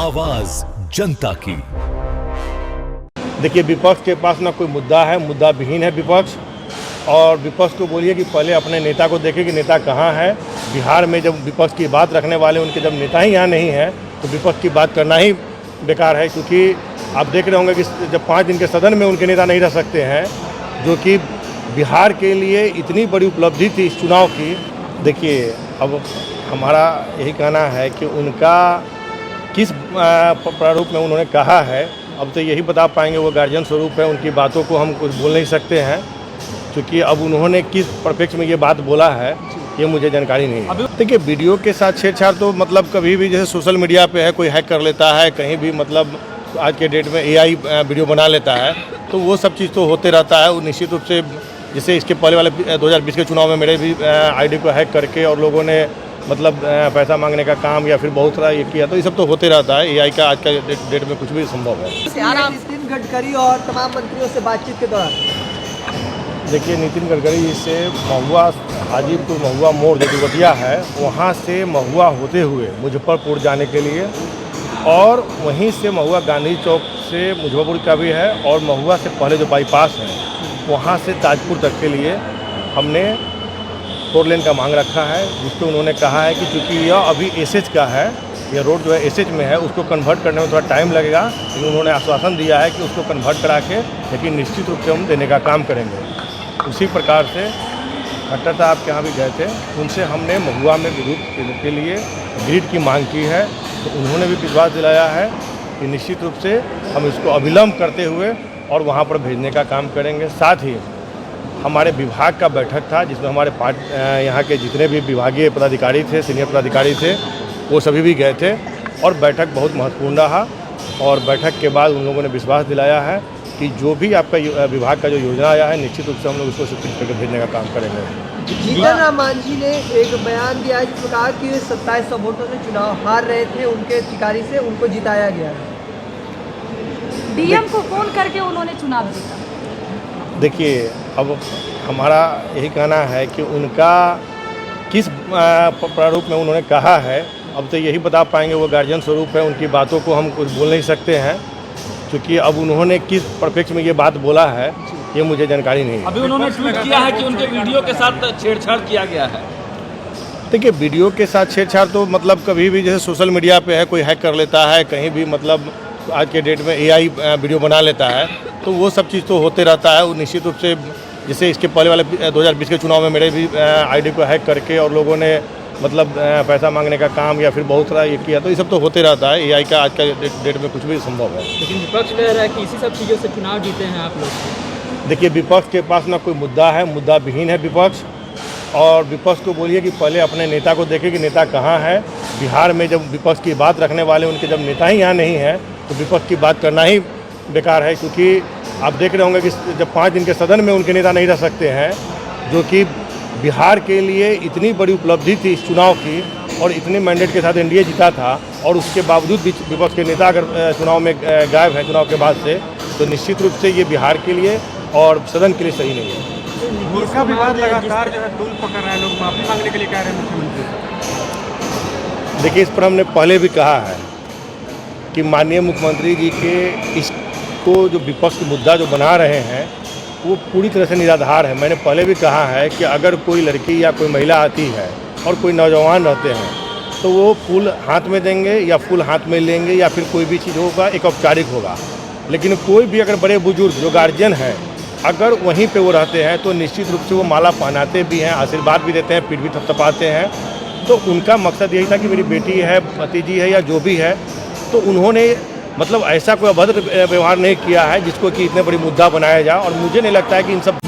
आवाज जनता की। देखिए, विपक्ष के पास ना कोई मुद्दा है, मुद्दा विहीन है विपक्ष। और विपक्ष को बोलिए कि पहले अपने नेता को देखे कि नेता कहाँ है। बिहार में जब विपक्ष की बात रखने वाले उनके जब नेता ही यहाँ नहीं है तो विपक्ष की बात करना ही बेकार है। क्योंकि आप देख रहे होंगे कि जब 5 दिन के सदन में उनके नेता नहीं रह सकते हैं, जो कि बिहार के लिए इतनी बड़ी उपलब्धि थी इस चुनाव की। देखिए, अब हमारा यही कहना है कि उनका किस प्रारूप में उन्होंने कहा है, अब तो यही बता पाएंगे, वो गार्जियन स्वरूप है, उनकी बातों को हम कुछ बोल नहीं सकते हैं। क्योंकि अब उन्होंने किस परिप्रेक्ष्य में ये बात बोला है ये मुझे जानकारी नहीं है। देखिए, वीडियो के साथ छेड़छाड़ तो मतलब कभी भी, जैसे सोशल मीडिया पे है, कोई हैक कर लेता है, कहीं भी मतलब आज के डेट में AI वीडियो बना लेता है, तो वो सब चीज़ तो होते रहता है। वो निश्चित रूप से, जैसे इसके पहले वाले 2020 के चुनाव में मेरे भी ID को हैक करके और लोगों ने मतलब पैसा मांगने का काम या फिर बहुत सारा ये किया, तो ये सब तो होते रहता है। AI का आज का डेट में कुछ भी संभव है। नितिन गडकरी और तमाम मंत्रियों से बातचीत के दौरान देखिए, नितिन गडकरी से महुआ, हाजीपुर महुआ मोड़ जो दुवटिया है, वहाँ से महुआ होते हुए मुजफ्फरपुर जाने के लिए, और वहीं से महुआ गांधी चौक से मुजफ्फरपुर का भी है, और महुआ से पहले जो बाईपास है वहाँ से ताजपुर तक के लिए हमने 4 लेन का मांग रखा है। जिसको उन्होंने कहा है कि चूँकि यह अभी SH का है, यह रोड जो है SH में है, उसको कन्वर्ट करने में थोड़ा टाइम लगेगा, लेकिन उन्होंने आश्वासन दिया है कि उसको कन्वर्ट करा के, लेकिन निश्चित रूप से हम देने का काम करेंगे। उसी प्रकार से खट्टर साहब के यहाँ भी गए थे, उनसे हमने महुआ में विद्युत के लिए ग्रिड की मांग की है, तो उन्होंने भी विश्वास दिलाया है कि निश्चित रूप से हम इसको अविलंब करते हुए और वहाँ पर भेजने का काम करेंगे। साथ ही हमारे विभाग का बैठक था, जिसमें हमारे यहाँ के जितने भी विभागीय पदाधिकारी थे, सीनियर पदाधिकारी थे, वो सभी भी गए थे, और बैठक बहुत महत्वपूर्ण रहा। और बैठक के बाद उन लोगों ने विश्वास दिलाया है कि जो भी आपका विभाग का जो योजना आया है, निश्चित रूप से हम लोग उसको स्वीकृत करके भेजने का काम करेंगे। जीतन राम मांझी ने एक बयान दिया है जिसमें कहा कि 2700 वोटों से चुनाव हार रहे थे, उनके टिकारी से उनको जिताया गया है। DM को फोन करके उन्होंने चुनाव जीता। देखिए, अब हमारा यही कहना है कि उनका किस प्रारूप में उन्होंने कहा है, अब तो यही बता पाएंगे, वो गार्जियन स्वरूप है, उनकी बातों को हम कुछ बोल नहीं सकते हैं। क्योंकि अब उन्होंने किस परिप्रेक्ष्य में ये बात बोला है ये मुझे जानकारी नहीं है। अभी उन्होंने ट्वीट किया है कि उनके वीडियो के साथ छेड़छाड़ किया गया है। देखिए, वीडियो के साथ छेड़छाड़ तो मतलब कभी भी, जैसे सोशल मीडिया पे है, कोई हैक कर लेता है, कहीं भी मतलब आज के डेट में AI वीडियो बना लेता है, तो वो सब चीज़ तो होते रहता है। वो निश्चित रूप से, जैसे इसके पहले वाले 2020 के चुनाव में मेरे भी ID को हैक करके और लोगों ने मतलब पैसा मांगने का काम या फिर बहुत सारा ये किया, तो ये सब तो होते रहता है। AI का आज का डेट में कुछ भी संभव है। लेकिन विपक्ष कह रहा है कि इसी सब चीज़ों से चुनाव जीते हैं आप लोग। देखिए, विपक्ष के पास ना कोई मुद्दा है, मुद्दा विहीन है विपक्ष। और विपक्ष को बोलिए कि पहले अपने नेता को देखे कि नेता कहाँ है। बिहार में जब विपक्ष की बात रखने वाले उनके जब नेता ही यहाँ नहीं है तो विपक्ष की बात करना ही बेकार है। क्योंकि आप देख रहे होंगे कि जब 5 दिन के सदन में उनके नेता नहीं रह सकते हैं, जो कि बिहार के लिए इतनी बड़ी उपलब्धि थी इस चुनाव की, और इतने मैंडेट के साथ NDA जीता था, और उसके बावजूद भी विपक्ष के नेता अगर चुनाव में गायब है चुनाव के बाद से, तो निश्चित रूप से ये बिहार के लिए और सदन के लिए सही नहीं है। मुर्गा विवाद लगातार जो है टूल पकड़ रहा है, लोग माफी मांगने के लिए कह रहे हैं मुख्यमंत्री। देखिए, इस पर हमने पहले भी कहा है कि माननीय मुख्यमंत्री जी के इसको जो विपक्ष का मुद्दा जो बना रहे हैं वो पूरी तरह से निराधार है। मैंने पहले भी कहा है कि अगर कोई लड़की या कोई महिला आती है और कोई नौजवान रहते हैं तो वो फूल हाथ में देंगे या फूल हाथ में लेंगे या फिर कोई भी चीज़ होगा, एक औपचारिक होगा। लेकिन कोई भी अगर बड़े बुजुर्ग जो गार्जियन हैं, अगर वहीं पे वो रहते हैं तो निश्चित रूप से वो माला पहनाते भी हैं, आशीर्वाद भी देते हैं, पीठ भी थपथपाते हैं। तो उनका मकसद यही था कि मेरी बेटी है, भतीजी है या जो भी है, तो उन्होंने मतलब ऐसा कोई अभद्र व्यवहार नहीं किया है जिसको कि इतने बड़ी मुद्दा बनाया जाए। और मुझे नहीं लगता है कि इन सब